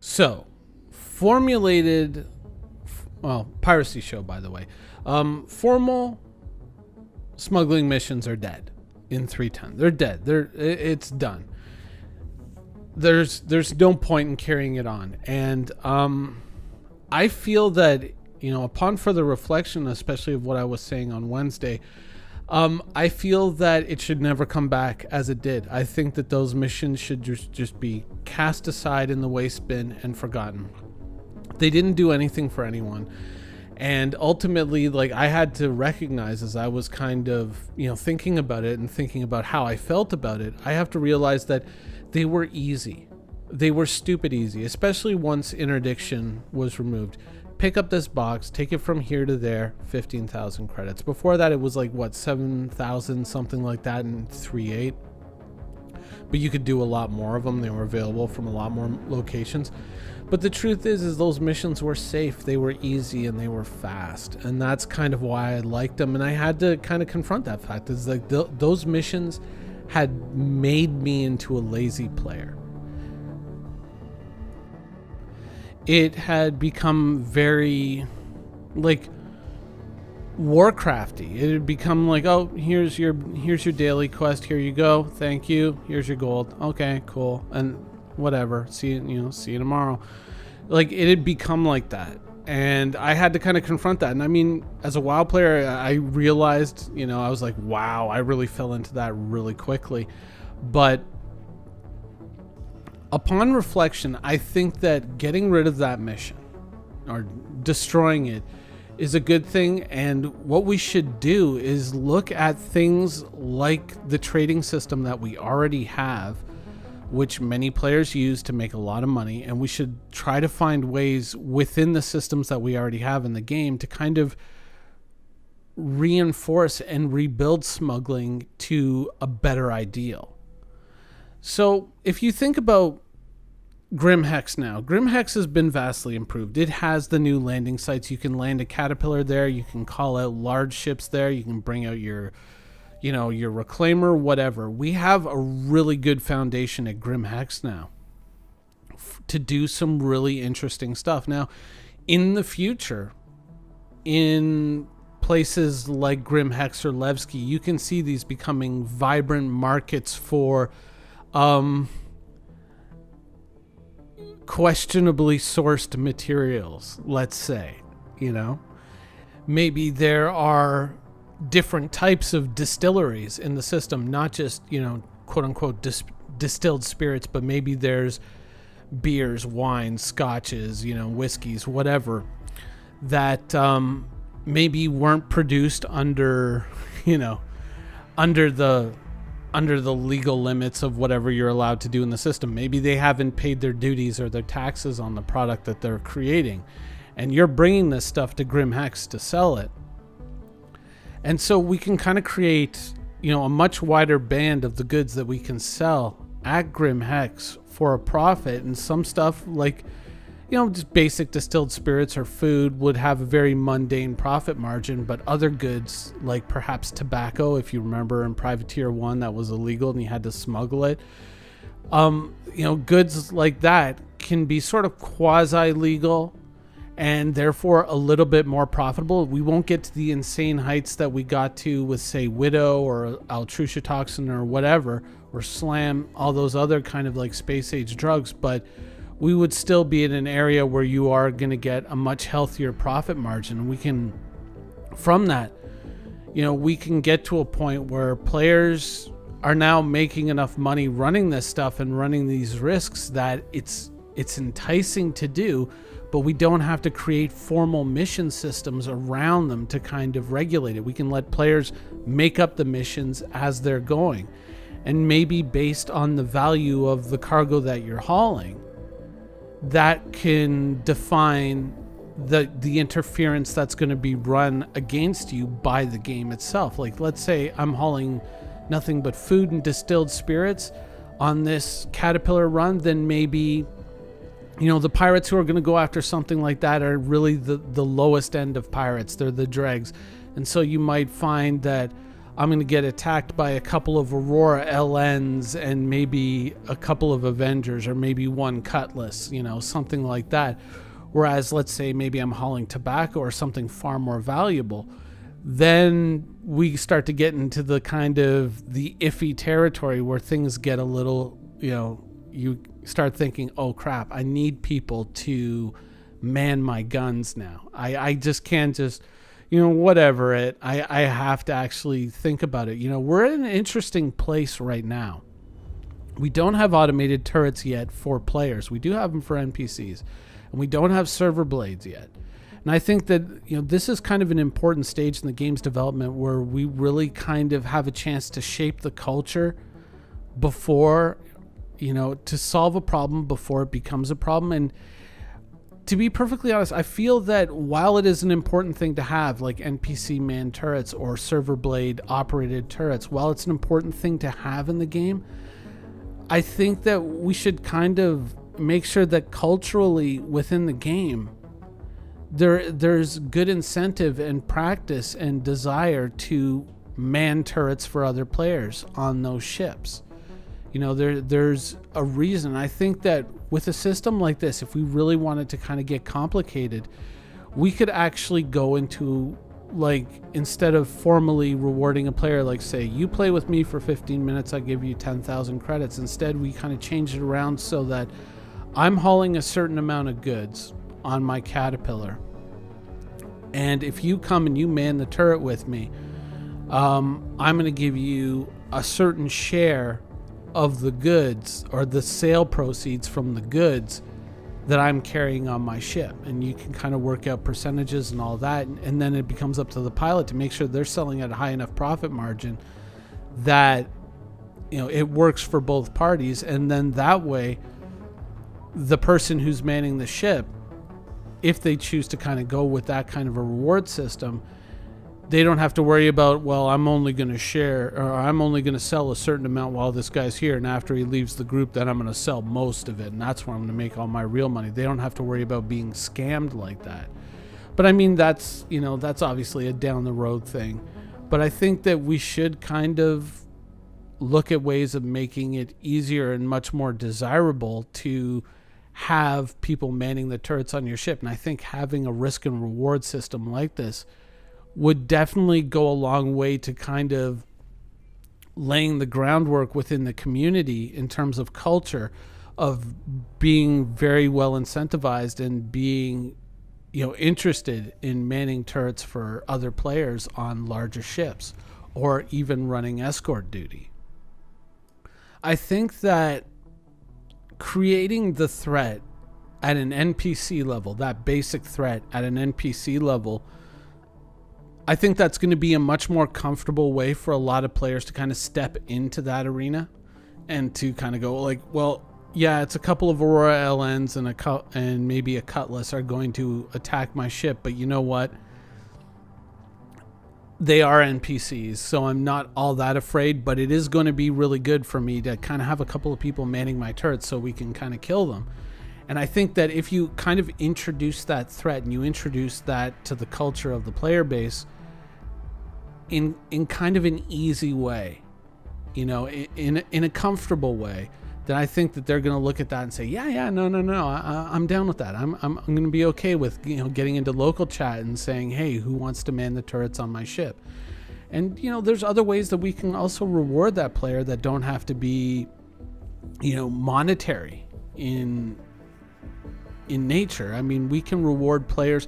So, formulated, well, Piracy Show, by the way. Formal smuggling missions are dead in 310. They're dead. It's done. There's no point in carrying it on. And I feel that, upon further reflection, especially of what I was saying on Wednesday, I feel that it should never come back as it did. I think that those missions should just be cast aside in the waste bin and forgotten. They didn't do anything for anyone. And ultimately, like, I had to recognize, as I was kind of, thinking about it and thinking about how I felt about it, I have to realize that they were easy. They were stupid easy, especially once interdiction was removed. Pick up this box, take it from here to there, 15,000 credits. Before that, it was like, what, 7,000, something like that in 3.8. But you could do a lot more of them. They were available from a lot more locations. But the truth is those missions were safe, they were easy, and they were fast. And that's kind of why I liked them. And I had to kind of confront that fact. It's like those missions had made me into a lazy player. It had become very, like, Warcrafty. It had become like, oh, here's your daily quest. Here you go. Thank you. Here's your gold. Okay, cool. And whatever. See you tomorrow. Like, it had become like that. And I had to kind of confront that. And I mean, as a WoW player, I realized, I was like, wow, I really fell into that really quickly. But upon reflection, I think that getting rid of that mission or destroying it is a good thing. And what we should do is look at things like the trading system that we already have, which many players use to make a lot of money. And we should try to find ways within the systems that we already have in the game to kind of reinforce and rebuild smuggling to a better ideal. So if you think about Grim Hex now, Grim Hex has been vastly improved. It has the new landing sites. You can land a caterpillar there. You can call out large ships there. You can bring out your reclaimer, whatever. We have a really good foundation at Grim Hex now to do some really interesting stuff. Now, in the future, in places like Grim Hex or Levski, you can see these becoming vibrant markets for questionably sourced materials, let's say. Maybe there are different types of distilleries in the system, not just, quote unquote distilled spirits, but maybe there's beers, wines, scotches, whiskeys, whatever, that maybe weren't produced under the legal limits of whatever you're allowed to do in the system. Maybe they haven't paid their duties or their taxes on the product that they're creating, and you're bringing this stuff to Grim Hex to sell it. And so we can kind of create, a much wider band of the goods that we can sell at Grim Hex for a profit. And some stuff like, just basic distilled spirits or food would have a very mundane profit margin, but other goods like perhaps tobacco, if you remember in Privateer 1 that was illegal and you had to smuggle it. Goods like that can be sort of quasi-legal and therefore a little bit more profitable. We won't get to the insane heights that we got to with, say, Widow or Altrucia Toxin or whatever, or Slam, all those other kind of like space age drugs, but we would still be in an area where you are going to get a much healthier profit margin. We can, from that, we can get to a point where players are now making enough money running this stuff and running these risks that it's enticing to do, but we don't have to create formal mission systems around them to kind of regulate it. We can let players make up the missions as they're going. And maybe based on the value of the cargo that you're hauling, that can define the interference that's going to be run against you by the game itself. Like, let's say I'm hauling nothing but food and distilled spirits on this caterpillar run, then maybe the pirates who are going to go after something like that are really the lowest end of pirates. They're the dregs. And so you might find that I'm going to get attacked by a couple of Aurora LNs and maybe a couple of Avengers, or maybe one Cutlass, you know, something like that. Whereas, let's say maybe I'm hauling tobacco or something far more valuable. Then we start to get into the kind of the iffy territory where things get a little, you know, you start thinking, oh crap, I need people to man my guns now. I just can't just, you know, whatever it, I have to actually think about it. You know, we're in an interesting place right now. We don't have automated turrets yet for players. We do have them for NPCs, and we don't have server blades yet. And I think that, you know, this is kind of an important stage in the game's development where we really kind of have a chance to shape the culture before, you know, to solve a problem before it becomes a problem. And to be perfectly honest, I feel that while it is an important thing to have, like NPC manned turrets or server blade operated turrets, while it's an important thing to have in the game, I think that we should kind of make sure that culturally within the game, there's good incentive and practice and desire to man turrets for other players on those ships. You know, there's a reason. I think that with a system like this, if we really wanted to kind of get complicated, we could actually go into, like, instead of formally rewarding a player, like say, you play with me for 15 minutes, I give you 10,000 credits. Instead, we kind of change it around so that I'm hauling a certain amount of goods on my Caterpillar, and if you come and you man the turret with me, I'm going to give you a certain share of the goods, or the sale proceeds from the goods that I'm carrying on my ship. And you can kind of work out percentages and all that, and then it becomes up to the pilot to make sure they're selling at a high enough profit margin that, you know, it works for both parties. And then that way, the person who's manning the ship, if they choose to kind of go with that kind of a reward system, they don't have to worry about, well, I'm only going to share, or I'm only going to sell a certain amount while this guy's here, and after he leaves the group, then I'm going to sell most of it, and that's where I'm going to make all my real money. They don't have to worry about being scammed like that. But I mean, that's, you know, that's obviously a down the road thing. But I think that we should kind of look at ways of making it easier and much more desirable to have people manning the turrets on your ship. And I think having a risk and reward system like this would definitely go a long way to kind of laying the groundwork within the community in terms of culture, of being very well incentivized and being, you know, interested in manning turrets for other players on larger ships, or even running escort duty. I think that creating the threat at an NPC level, that basic threat at an NPC level, I think that's going to be a much more comfortable way for a lot of players to kind of step into that arena and to kind of go like, well, yeah, it's a couple of Aurora LNs and maybe a Cutlass are going to attack my ship, but you know what? They are NPCs, so I'm not all that afraid, but it is going to be really good for me to kind of have a couple of people manning my turrets so we can kind of kill them. And I think that if you kind of introduce that threat and you introduce that to the culture of the player base in kind of an easy way, you know, in a comfortable way, then I think that they're going to look at that and say, yeah, no, I'm down with that. I'm going to be okay with, you know, getting into local chat and saying, hey, who wants to man the turrets on my ship? And, you know, there's other ways that we can also reward that player that don't have to be, you know, monetary in nature. I mean, we can reward players.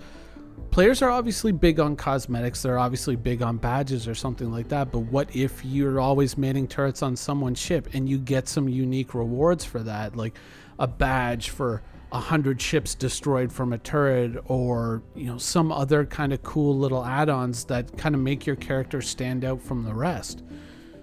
Players are obviously big on cosmetics. They're obviously big on badges or something like that. But what if you're always manning turrets on someone's ship and you get some unique rewards for that, like a badge for 100 ships destroyed from a turret, or, you know, some other kind of cool little add-ons that kind of make your character stand out from the rest,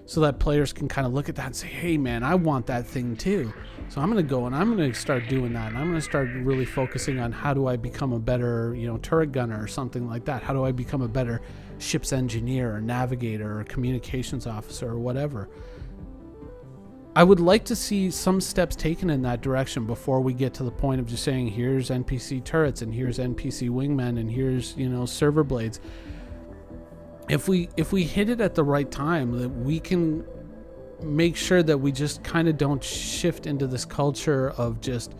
so that players can kind of look at that and say, hey man, I want that thing too. So I'm going to go and I'm going to start doing that. And I'm going to start really focusing on how do I become a better, you know, turret gunner or something like that. How do I become a better ship's engineer or navigator or communications officer or whatever. I would like to see some steps taken in that direction before we get to the point of just saying, here's NPC turrets and here's NPC wingmen and here's, you know, server blades. if we hit it at the right time, that we can make sure that we just kind of don't shift into this culture of just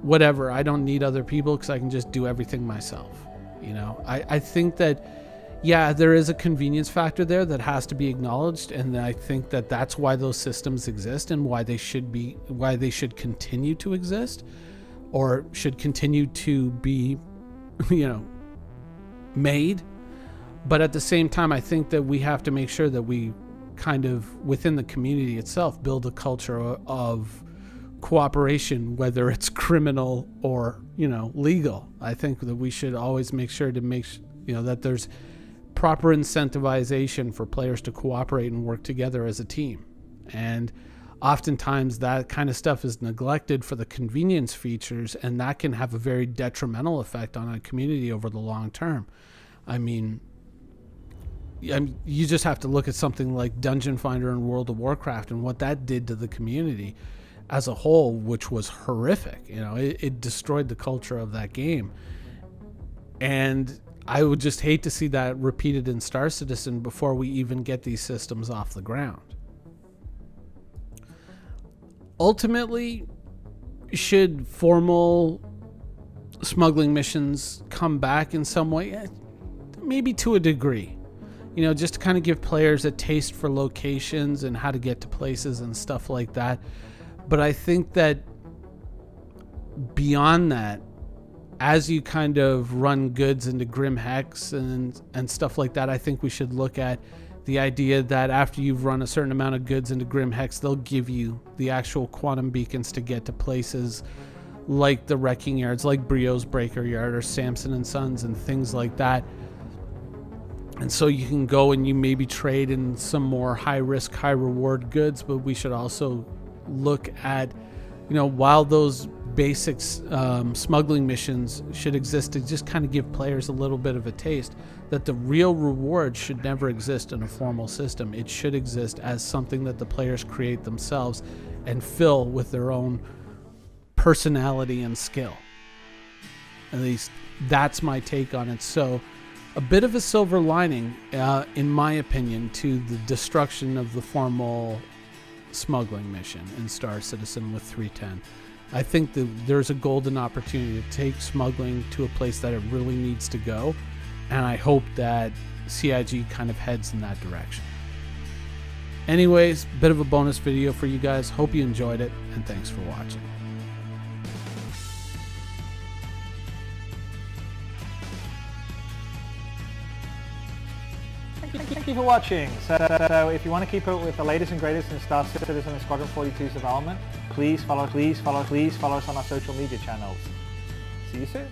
whatever, I don't need other people because I can just do everything myself. You know, I think that, yeah, there is a convenience factor there that has to be acknowledged, and I think that that's why those systems exist and why they should continue to exist, or should continue to be, you know, made. But at the same time, I think that we have to make sure that we kind of, within the community itself, build a culture of cooperation, whether it's criminal or, you know, legal. I think that we should always make sure to you know, that there's proper incentivization for players to cooperate and work together as a team. And oftentimes that kind of stuff is neglected for the convenience features, and that can have a very detrimental effect on a community over the long term. I mean, you just have to look at something like Dungeon Finder in World of Warcraft and what that did to the community as a whole, which was horrific. You know, it destroyed the culture of that game. And I would just hate to see that repeated in Star Citizen before we even get these systems off the ground. Ultimately, should formal smuggling missions come back in some way? Maybe to a degree. You know, just to kind of give players a taste for locations and how to get to places and stuff like that. But I think that beyond that, as you kind of run goods into Grim Hex and stuff like that, I think we should look at the idea that after you've run a certain amount of goods into Grim Hex, they'll give you the actual quantum beacons to get to places like the Wrecking Yards, like Brio's Breaker Yard or Samson and Sons and things like that. And so you can go and you maybe trade in some more high risk, high reward goods, but we should also look at, you know, while those basic smuggling missions should exist to just kind of give players a little bit of a taste, that the real reward should never exist in a formal system. It should exist as something that the players create themselves and fill with their own personality and skill. At least that's my take on it. So a bit of a silver lining, in my opinion, to the destruction of the formal smuggling mission in Star Citizen with 310. I think that there's a golden opportunity to take smuggling to a place that it really needs to go, and I hope that CIG kind of heads in that direction. Anyways, bit of a bonus video for you guys. Hope you enjoyed it, and thanks for watching. Thank you for watching. So if you want to keep up with the latest and greatest in Star Citizen and Squadron 42's development, please follow us on our social media channels. See you soon.